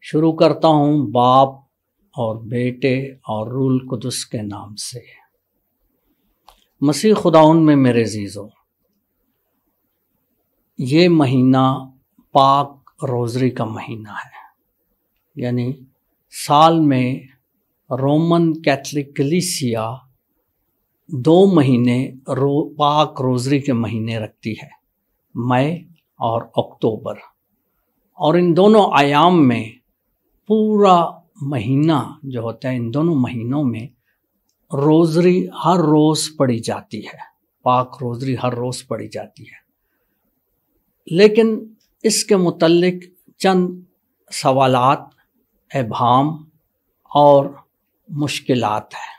شروع کرتا ہوں باپ اور بیٹے اور روح القدس کے نام سے۔ مسیح خداوند میں میرے عزیزو، یہ مہینہ پاک روزری کا مہینہ ہے، یعنی سال میں رومن کیتھولک کلیسیا 2 مہینے پاک روزری کے مہینے رکھتی ہے، مئی اور اکتوبر، اور ان دونوں ایام میں پورا مہینہ جو ہوتا ہے، ان دونوں مہینوں میں روزری ہر روز پڑھی جاتی ہے، پاک روزری ہر روز پڑھی جاتی ہے۔ لیکن اس کے متعلق چند سوالات، ابہام اور مشکلات ہیں۔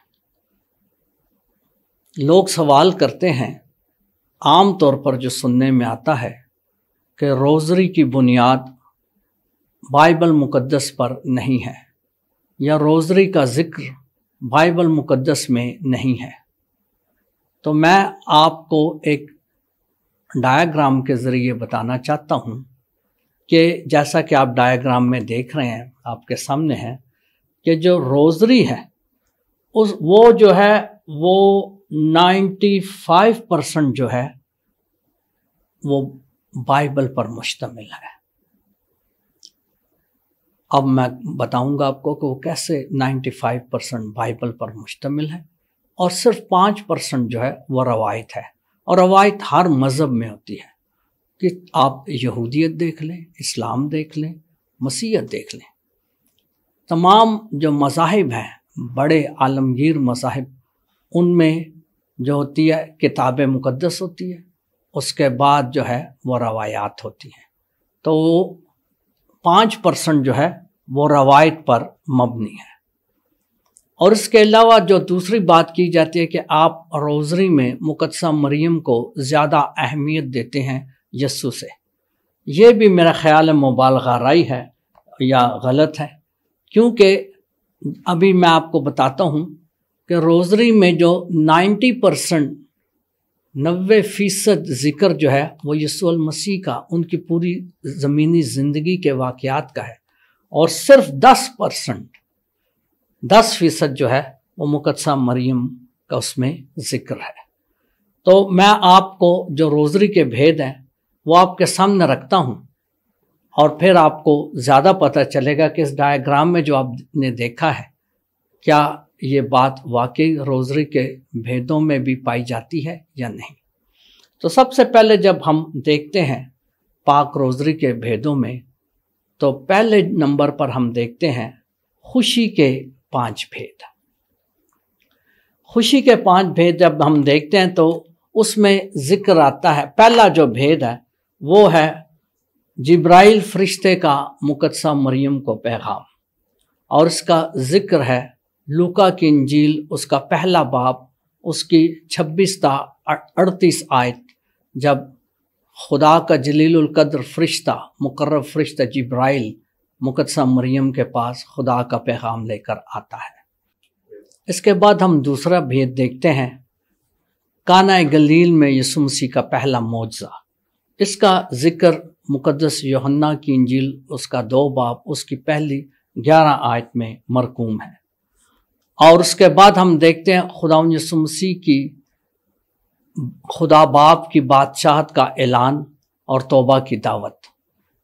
لوگ سوال کرتے ہیں، عام طور پر جو سننے میں آتا ہے کہ روزری کی بنیاد بائبل مقدس پر نہیں ہے، یا روزری کا ذکر بائبل مقدس میں نہیں ہے۔ تو میں آپ کو ایک ڈایاگرام کے ذریعے بتانا چاہتا ہوں کہ جیسا کہ آپ ڈایاگرام میں دیکھ رہے ہیں، آپ کے سامنے ہے، کہ جو روزری ہے وہ جو ہے وہ 95% جو ہے وہ بائبل پر مشتمل ہے۔ اب میں بتاؤں گا آپ کو کہ وہ کیسے 95% بائبل پر مشتمل ہے، اور صرف 5% جو ہے وہ روایت ہے، اور روایت ہر مذہب میں ہوتی ہے، کہ آپ یہودیت دیکھ لیں، اسلام دیکھ لیں، مسیحیت دیکھ لیں۔ تمام جو مذاہب ہیں، بڑے عالمگیر مذاہب، ان میں جو ہوتی ہے کتاب مقدس ہوتی ہے، اس کے بعد جو ہے وہ روایات ہوتی ہیں۔ تو 5% جو ہے وہ روایت پر مبنی ہے۔ اور اس کے علاوہ جو دوسری بات کی جاتی ہے کہ آپ روزری میں مقدسہ مریم کو زیادہ اہمیت دیتے ہیں یسوع سے، یہ بھی میرا خیال ہے مبالغہ رائی ہے یا غلط ہے، کیونکہ ابھی میں آپ کو بتاتا ہوں کہ روزری میں جو 90% ذکر جو ہے وہ یسوع المسیح کا، ان کی پوری زمینی زندگی کے واقعات کا ہے، اور صرف 10% جو ہے وہ مقدسہ مریم کا اس میں ذکر ہے۔ تو میں آپ کو جو روزری کے بھید ہیں وہ آپ کے سامنے رکھتا ہوں، اور پھر آپ کو زیادہ پتہ چلے گا کہ اس ڈایاگرام میں جو آپ نے دیکھا ہے، کیا یہ بات واقعی روزری کے بھیدوں میں بھی پائی جاتی ہے یا نہیں۔ تو سب سے پہلے جب ہم دیکھتے ہیں پاک روزری کے بھیدوں میں، تو پہلے نمبر پر ہم دیکھتے ہیں خوشی کے 5 بھید۔ خوشی کے 5 بھید جب ہم دیکھتے ہیں تو اس میں ذکر آتا ہے، پہلا جو بھید ہے وہ ہے جبرائیل فرشتے کا مقدسہ مریم کو پیغام، اور اس کا ذکر ہے لوکا کی انجیل، اس کا پہلا باب، اس کی 26 تا 38 آیت، جب خدا کا جلیل القدر فرشتہ، مقرب فرشتہ جبرائیل مقدسہ مریم کے پاس خدا کا پیغام لے کر آتا ہے۔ اس کے بعد ہم دوسرا بھید دیکھتے ہیں، کانہ گلیل میں یسوع مسیح کا پہلا معجزہ۔ اس کا ذکر مقدس یوحنا کی انجیل، اس کا 2 باب، اس کی پہلی 11 آیت میں مرقوم ہے۔ اور اس کے بعد ہم دیکھتے ہیں خداوند یسوع مسیح کی خدا باپ کی بادشاہت کا اعلان اور توبہ کی دعوت۔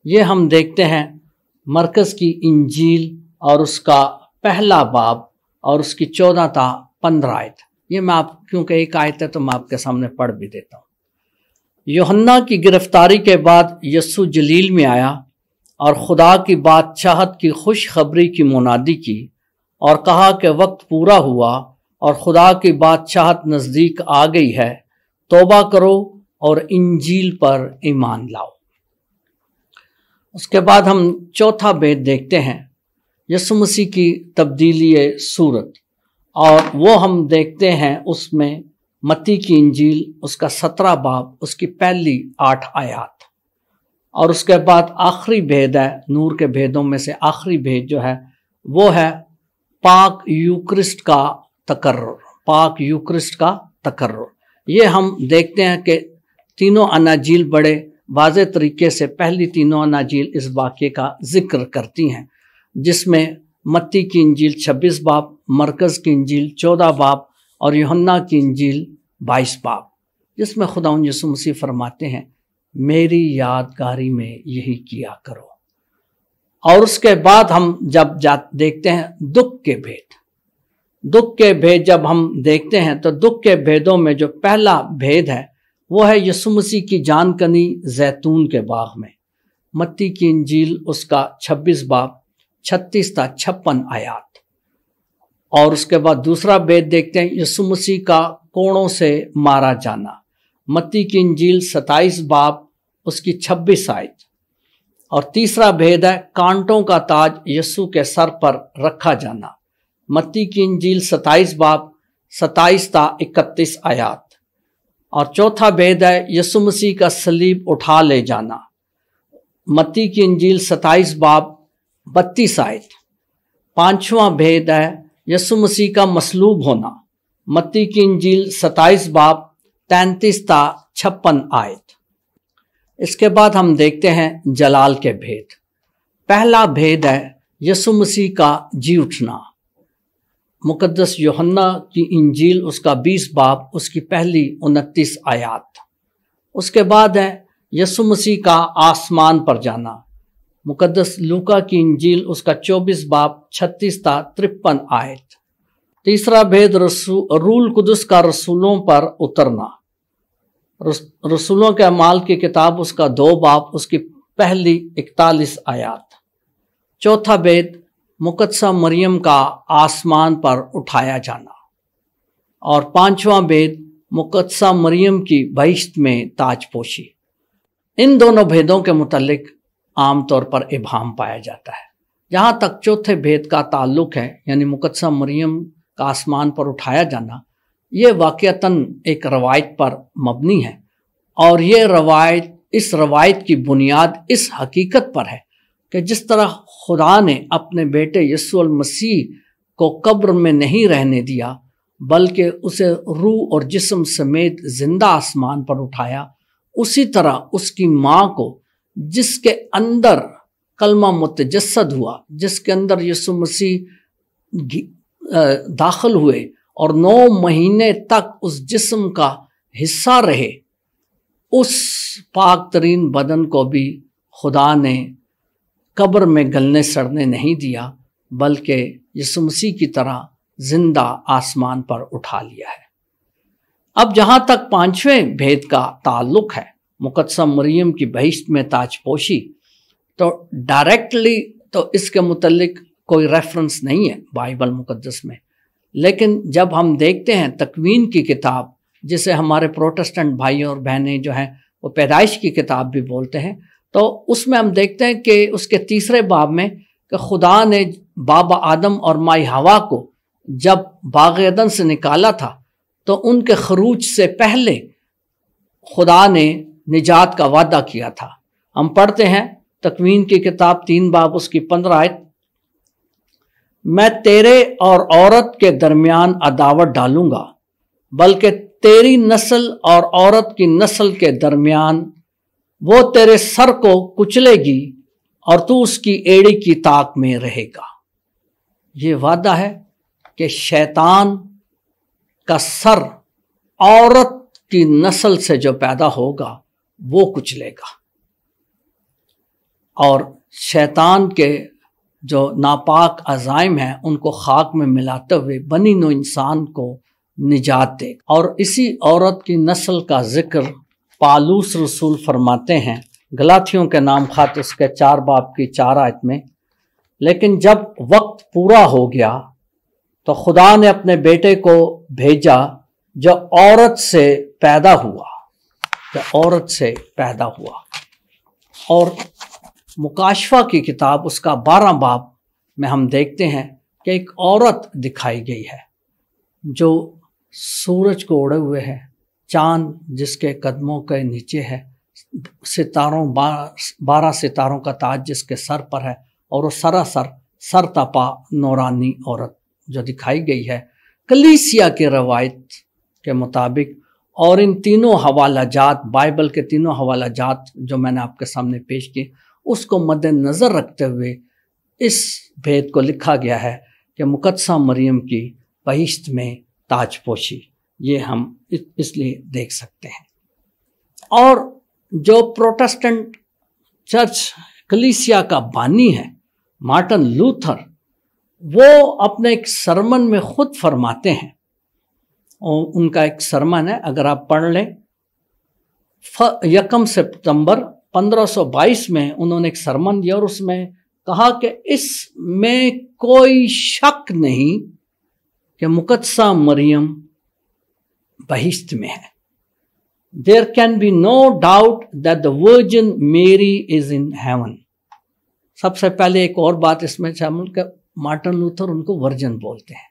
یہ ہم دیکھتے ہیں مرکز کی انجیل اور اس کا پہلا باب اور اس کی 14 تا 15 آیت۔ یہ میں آپ، کیونکہ ایک آیت ہے تو میں آپ کے سامنے پڑھ بھی دیتا ہوں۔ یوحنا کی گرفتاری کے بعد یسوع جلیل میں آیا اور خدا کی بادشاہت کی خوشخبری کی منادی کی، اور کہا کہ وقت پورا ہوا اور خدا کی بادشاہت نزدیک آ گئی ہے، توبہ کرو اور انجیل پر ایمان لاؤ۔ اس کے بعد ہم چوتھا بھید دیکھتے ہیں، یسوع مسیح کی تبدیلی صورت، اور وہ ہم دیکھتے ہیں اس میں متی کی انجیل، اس کا 17 باب، اس کی پہلی 8 آیات۔ اور اس کے بعد آخری بھید ہے، نور کے بھیدوں میں سے آخری بھید جو ہے وہ ہے پاک یوکرسٹ کا تقرر، پاک یوکرسٹ کا تقرر۔ یہ ہم دیکھتے ہیں کہ تینوں اناجیل بڑے واضح طریقے سے، پہلی تینوں اناجیل اس واقعے کا ذکر کرتی ہیں، جس میں متی کی انجیل 26 باب، مرکز کی انجیل 14 باب اور یوحنا کی انجیل 22 باب، جس میں خداوند یسوع مسیح فرماتے ہیں میری یادگاری میں یہی کیا کرو۔ اور اس کے بعد ہم جب دیکھتے ہیں دکھ کے بھید جب ہم دیکھتے ہیں تو دکھ کے بھیدوں میں جو پہلا بھید ہے وہ ہے یسوع مسیح کی جان کنی زیتون کے باغ میں، متی کی انجیل اس کا 26 باب 36 تا 56 آیات۔ اور اس کے بعد دوسرا بھید دیکھتے ہیں یسوع مسیح کا کوڑوں سے مارا جانا، متی کی انجیل 27 باب اس کی 26 آیت۔ اور تیسرا بھید ہے کانٹوں کا تاج یسوع کے سر پر رکھا جانا، متی کی انجیل 27 باب 27 تا 31 آیات۔ اور چوتھا بھید ہے یسوع مسیح کا صلیب اٹھا لے جانا، متی کی انجیل 27 باب 32 آیت۔ پانچواں بھید ہے یسوع مسیح کا مصلوب ہونا، متی کی انجیل 27 باب 33 تا 56 آیت۔ اس کے بعد ہم دیکھتے ہیں جلال کے بھید۔ پہلا بھید ہے یسوع مسیح کا جی اٹھنا، مقدس یوحنا کی انجیل اس کا 20 باب اس کی پہلی 29 آیات۔ اس کے بعد ہے یسوع مسیح کا آسمان پر جانا، مقدس لوکا کی انجیل اس کا 24 باب 36 تا 53 آیت۔ تیسرا بھید روح القدس کا رسولوں پر اترنا، رسولوں کے اعمال کی کتاب اس کا 2 باب اس کی پہلی 41 آیات۔ چوتھا بھید مقدسہ مریم کا آسمان پر اٹھایا جانا، اور پانچواں بھید مقدسہ مریم کی بہشت میں تاج پوشی۔ ان دونوں بھیدوں کے متعلق عام طور پر ابہام پایا جاتا ہے۔ جہاں تک چوتھے بھید کا تعلق ہے، یعنی مقدسہ مریم کا آسمان پر اٹھایا جانا، یہ واقعتاً ایک روایت پر مبنی ہے، اور یہ روایت، اس روایت کی بنیاد اس حقیقت پر ہے کہ جس طرح خدا نے اپنے بیٹے یسوع المسیح کو قبر میں نہیں رہنے دیا بلکہ اسے روح اور جسم سمیت زندہ آسمان پر اٹھایا، اسی طرح اس کی ماں کو جس کے اندر کلمہ متجسد ہوا، جس کے اندر یسوع مسیح داخل ہوئے اور 9 مہینے تک اس جسم کا حصہ رہے، اس پاک ترین بدن کو بھی خدا نے قبر میں گلنے سڑنے نہیں دیا بلکہ یسوع مسیح کی طرح زندہ آسمان پر اٹھا لیا ہے۔ اب جہاں تک پانچویں بھید کا تعلق ہے، مقدسہ مریم کی بہشت میں تاج پوشی، تو ڈائریکٹلی تو اس کے متعلق کوئی ریفرنس نہیں ہے بائبل مقدس میں، لیکن جب ہم دیکھتے ہیں تکوین کی کتاب، جسے ہمارے پروٹسٹنٹ بھائی اور بہنیں جو ہیں وہ پیدائش کی کتاب بھی بولتے ہیں، تو اس میں ہم دیکھتے ہیں کہ اس کے 3 باب میں کہ خدا نے بابا آدم اور مائی ہوا کو جب باغ عدن سے نکالا تھا تو ان کے خروج سے پہلے خدا نے نجات کا وعدہ کیا تھا۔ ہم پڑھتے ہیں تکوین کی کتاب 3 باب اس کی 15 آیت، میں تیرے اور عورت کے درمیان عداوت ڈالوں گا، بلکہ تیری نسل اور عورت کی نسل کے درمیان وہ تیرے سر کو کچلے گی اور تو اس کی ایڑی کی طاق میں رہے گا۔ یہ وعدہ ہے کہ شیطان کا سر عورت کی نسل سے جو پیدا ہوگا وہ کچلے گا، اور شیطان کے جو ناپاک عزائم ہیں ان کو خاک میں ملاتے ہوئے بنی نوع انسان کو نجات دے گا۔ اور اسی عورت کی نسل کا ذکر پالوس رسول فرماتے ہیں گلاتیوں کے نام خط اس کے 4 باب کی 4 آیت میں، لیکن جب وقت پورا ہو گیا تو خدا نے اپنے بیٹے کو بھیجا جو عورت سے پیدا ہوا، اور مکاشفہ کی کتاب اس کا 12 باب میں ہم دیکھتے ہیں کہ ایک عورت دکھائی گئی ہے جو سورج کو اڑے ہوئے ہے، چاند جس کے قدموں کے نیچے ہے، 12 ستاروں کا تاج جس کے سر پر ہے، اور وہ سراسر سر تپا نورانی عورت جو دکھائی گئی ہے کلیسیا کی روایت کے مطابق۔ اور ان تینوں حوالہ جات، بائبل کے تینوں حوالہ جات جو میں نے آپ کے سامنے پیش کیے، اس کو مد نظر رکھتے ہوئے اس بھید کو لکھا گیا ہے کہ مقدسہ مریم کی بہشت میں تاج پوشی، یہ ہم اس لیے دیکھ سکتے ہیں۔ اور جو پروٹسٹنٹ چرچ کلیسیا کا بانی ہے مارٹن لوتھر، وہ اپنے ایک سرمن میں خود فرماتے ہیں، اور ان کا ایک سرمن ہے، اگر آپ پڑھ لیں، 1 سپتمبر 1522 میں انہوں نے ایک سرمن دیا، اور اس میں کہا کہ اس میں کوئی شک نہیں کہ مقدسہ مریم بہشت میں ہے۔ There can be no doubt that the Virgin Mary is in heaven۔ سب سے پہلے ایک اور بات اس میں شامل کہ مارٹن لوتھر ان کو ورجن بولتے ہیں،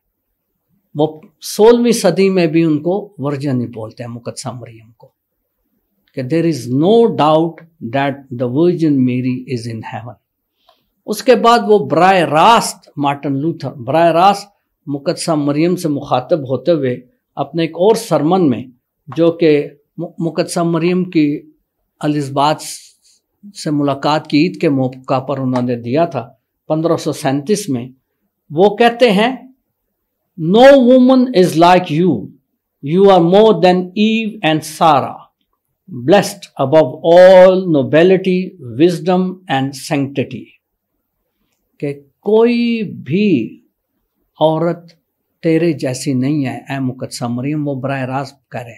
وہ 16ویں صدی میں بھی ان کو ورجن ہی بولتے ہیں مقدسہ مریم کو، کہ there is no doubt that the Virgin Mary is in heaven۔ اس کے بعد وہ براہ راست مارٹن لوتھر براہ راست مقدسہ مریم سے مخاطب ہوتے ہوئے اپنے ایک اور سرمن میں، جو کہ مقدسہ مریم کی الزبات سے ملاقات کی عید کے موقع پر انہوں نے دیا تھا 1537 میں، وہ کہتے ہیں No woman is like you. You are more than Eve and Sarah, blessed above all nobility, wisdom and sanctity۔ کہ کوئی بھی عورت تیرے جیسی نہیں ہے اے مقدسہ مریم، وہ براہ راست کرے،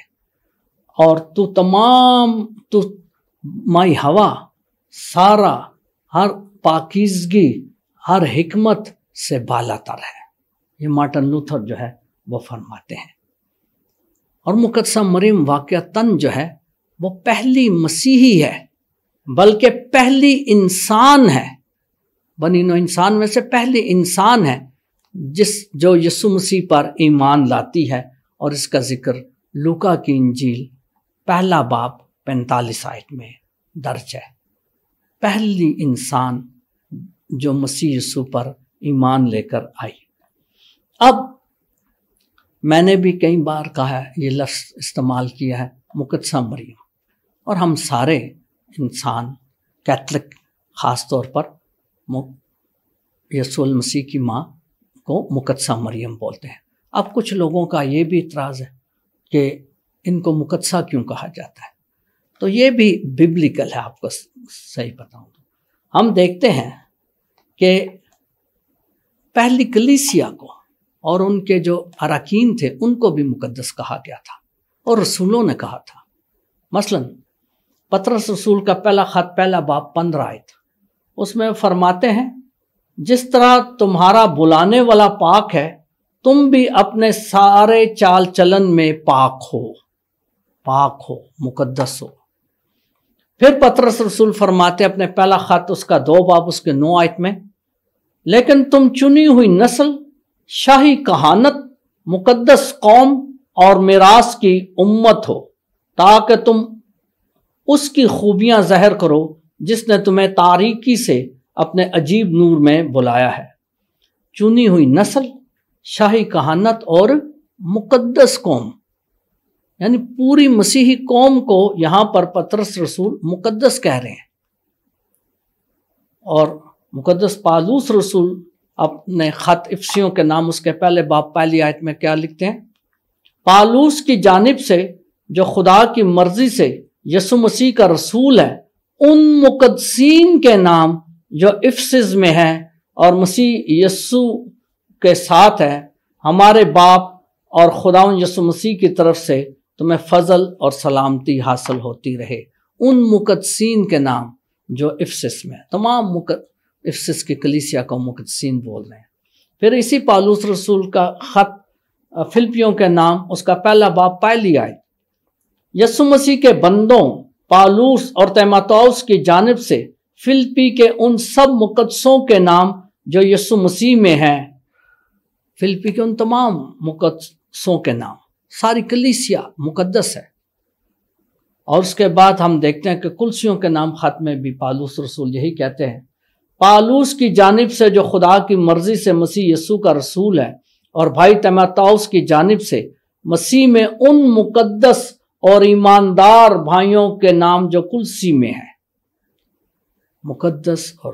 اور تو مائی ہوا سارا ہر پاکیزگی ہر حکمت سے بالا تر ہے۔ یہ مارٹن لوتھر جو ہے وہ فرماتے ہیں۔ اور مقدسہ مریم واقعتاً جو ہے وہ پہلی مسیحی ہے، بلکہ پہلی انسان ہے، بنی نوع انسان میں سے پہلی انسان ہے جو یسوع مسیح پر ایمان لاتی ہے، اور اس کا ذکر لوکا کی انجیل 1 باب 45 آیت میں درج ہے۔ پہلی انسان جو مسیح یسوع پر ایمان لے کر آئی۔ اب میں نے بھی کئی بار کہا ہے، یہ لفظ استعمال کیا ہے مقدسہ مریم، اور ہم سارے انسان کیتھولک خاص طور پر یسوع المسیح کی ماں کو مقدسہ مریم بولتے ہیں۔ اب کچھ لوگوں کا یہ بھی اعتراض ہے کہ ان کو مقدسہ کیوں کہا جاتا ہے، تو یہ بھی ببلیکل ہے۔ آپ کو صحیح بتاؤں تو ہم دیکھتے ہیں کہ پہلی کلیسیا کو اور ان کے جو اراکین تھے ان کو بھی مقدس کہا گیا تھا، اور رسولوں نے کہا تھا۔ مثلا پطرس رسول کا پہلا خط 1 باب 15 آیت، اس میں فرماتے ہیں جس طرح تمہارا بلانے والا پاک ہے، تم بھی اپنے سارے چال چلن میں پاک ہو، مقدس ہو۔ پھر پطرس رسول فرماتے اپنے پہلا خط اس کا 2 باب اس کے 9 آیت میں، لیکن تم چنی ہوئی نسل، شاہی کہانت، مقدس قوم اور میراث کی امت ہو، تاکہ تم اس کی خوبیاں ظاہر کرو جس نے تمہیں تاریکی سے اپنے عجیب نور میں بلایا ہے۔ چنی ہوئی نسل، شاہی کہانت اور مقدس قوم، یعنی پوری مسیحی قوم کو یہاں پر پطرس رسول مقدس کہہ رہے ہیں۔ اور مقدس پالوس رسول اپنے خط افسیوں کے نام اس کے 1 باب 1 آیت میں کیا لکھتے ہیں؟ پالوس کی جانب سے جو خدا کی مرضی سے یسوع مسیح کا رسول ہے، ان مقدسین کے نام جو افسس میں ہیں اور مسیح یسوع کے ساتھ ہے، ہمارے باپ اور خداوند یسوع مسیح کی طرف سے تمہیں فضل اور سلامتی حاصل ہوتی رہے۔ ان مقدسین کے نام جو افسس میں، تمام افسس کی کلیسیا کو مقدسین بول رہے ہیں۔ پھر اسی پالوس رسول کا خط فلپیوں کے نام اس کا 1 باب 1 آیت، یسوع مسیح کے بندوں پالوس اور تیموتھوس کی جانب سے فلپی کے ان سب مقدسوں کے نام جو یسوع مسیح میں ہیں۔ فلپی کے ان تمام مقدسوں کے نام، ساری کلیسیا مقدس ہے۔ اور اس کے بعد ہم دیکھتے ہیں کہ کلسیوں کے نام خط میں بھی پالوس رسول یہی کہتے ہیں، پالوس کی جانب سے جو خدا کی مرضی سے مسیح یسوع کا رسول ہے، اور بھائی تیموتھوس کی جانب سے مسیح میں ان مقدس اور ایماندار بھائیوں کے نام جو کلسی میں ہیں۔ مقدس اور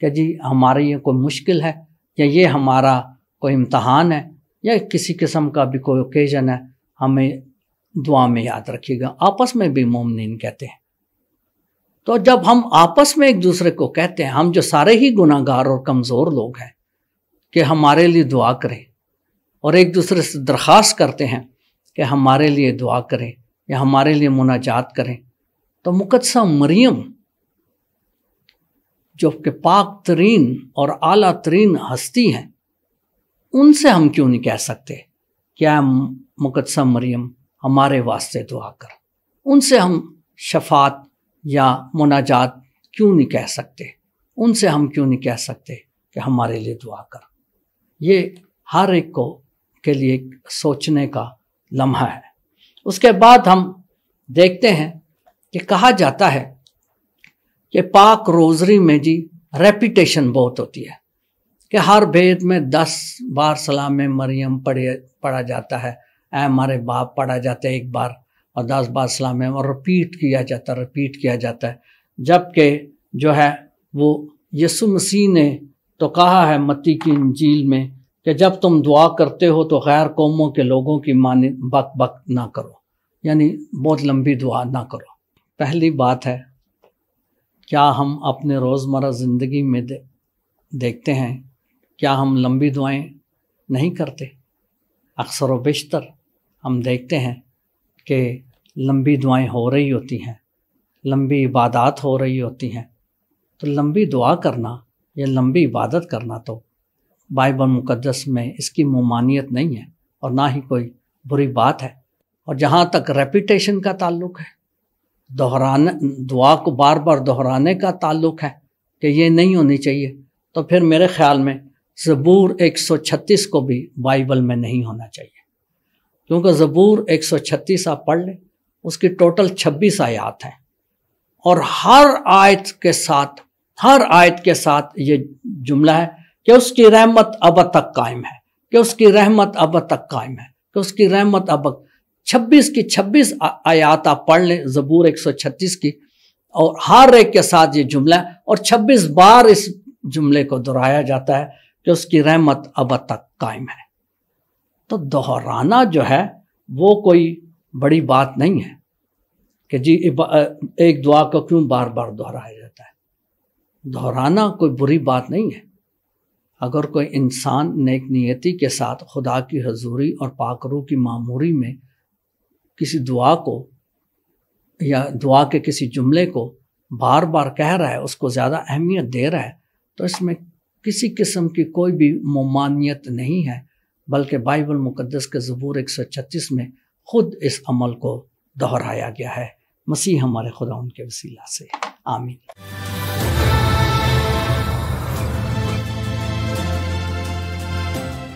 کہ جی ہمارے یہ کوئی مشکل ہے یا یہ ہمارا کوئی امتحان ہے یا کسی قسم کا بھی کوئی اوکیزن ہے، ہمیں دعا میں یاد رکھیے گا۔ آپس میں بھی مومنین کہتے ہیں۔ تو جب ہم آپس میں ایک دوسرے کو کہتے ہیں، ہم جو سارے ہی گناہ گار اور کمزور لوگ ہیں، کہ ہمارے لیے دعا کریں اور ایک دوسرے سے درخواست کرتے ہیں کہ ہمارے لیے دعا کریں یا ہمارے لیے مناجات کریں، تو مقدسہ مریم جو کہ پاک ترین اور اعلیٰ ترین ہستی ہیں، ان سے ہم کیوں نہیں کہہ سکتے کیا مقدسہ مریم ہمارے واسطے دعا کر؟ ان سے ہم شفاعت یا مناجات کیوں نہیں کہہ سکتے؟ ان سے ہم کیوں نہیں کہہ سکتے کہ ہمارے لیے دعا کر؟ یہ ہر ایک کو کے لیے سوچنے کا لمحہ ہے۔ اس کے بعد ہم دیکھتے ہیں کہ کہا جاتا ہے کہ پاک روزری میں جی ریپیٹیشن بہت ہوتی ہے، کہ ہر بھید میں 10 بار سلام مریم پڑھا جاتا ہے، اے ہمارے باپ پڑھا جاتا ہے ایک بار، اور 10 بار سلام اور رپیٹ کیا جاتا ہے۔ جبکہ جو ہے وہ یسوع مسیح نے تو کہا ہے متی کی انجیل میں کہ جب تم دعا کرتے ہو تو غیر قوموں کے لوگوں کی مانند بک بک نہ کرو، یعنی بہت لمبی دعا نہ کرو۔ پہلی بات ہے، کیا ہم اپنے روزمرہ زندگی میں دیکھتے ہیں کیا ہم لمبی دعائیں نہیں کرتے؟ اکثر و بیشتر ہم دیکھتے ہیں کہ لمبی دعائیں ہو رہی ہوتی ہیں، لمبی عبادات ہو رہی ہوتی ہیں۔ تو لمبی دعا کرنا یا لمبی عبادت کرنا تو بائبل مقدس میں اس کی ممانعت نہیں ہے اور نہ ہی کوئی بری بات ہے۔ اور جہاں تک ریپیٹیشن کا تعلق ہے، دعا کو بار بار دہرانے کا تعلق ہے کہ یہ نہیں ہونی چاہیے، تو پھر میرے خیال میں زبور 136 کو بھی بائبل میں نہیں ہونا چاہیے، کیونکہ زبور 136 آپ پڑھ لیں، اس کی ٹوٹل 26 آیات ہیں، اور ہر آیت کے ساتھ یہ جملہ ہے کہ اس کی رحمت ابد تک قائم ہے، کہ اس کی رحمت ابد تک قائم ہے، کہ اس کی رحمت ابد 26 آیات آپ پڑھ لیں زبور 136 کی، اور ہر ایک کے ساتھ یہ جملہ ہے، اور 26 بار اس جملے کو دہرایا جاتا ہے کہ اس کی رحمت ابد تک قائم ہے۔ تو دہرانا جو ہے وہ کوئی بڑی بات نہیں ہے کہ جی ایک دعا کو کیوں بار بار دہرایا جاتا ہے۔ دہرانا کوئی بری بات نہیں ہے۔ اگر کوئی انسان نیک نیتی کے ساتھ خدا کی حضوری اور پاک روح کی معموری میں کسی دعا کو یا دعا کے کسی جملے کو بار بار کہہ رہا ہے، اس کو زیادہ اہمیت دے رہا ہے، تو اس میں کسی قسم کی کوئی بھی ممانعت نہیں ہے، بلکہ بائبل مقدس کے زبور 136 میں خود اس عمل کو دہرایا گیا ہے۔ مسیح ہمارے خدا ان کے وسیلہ سے، آمین۔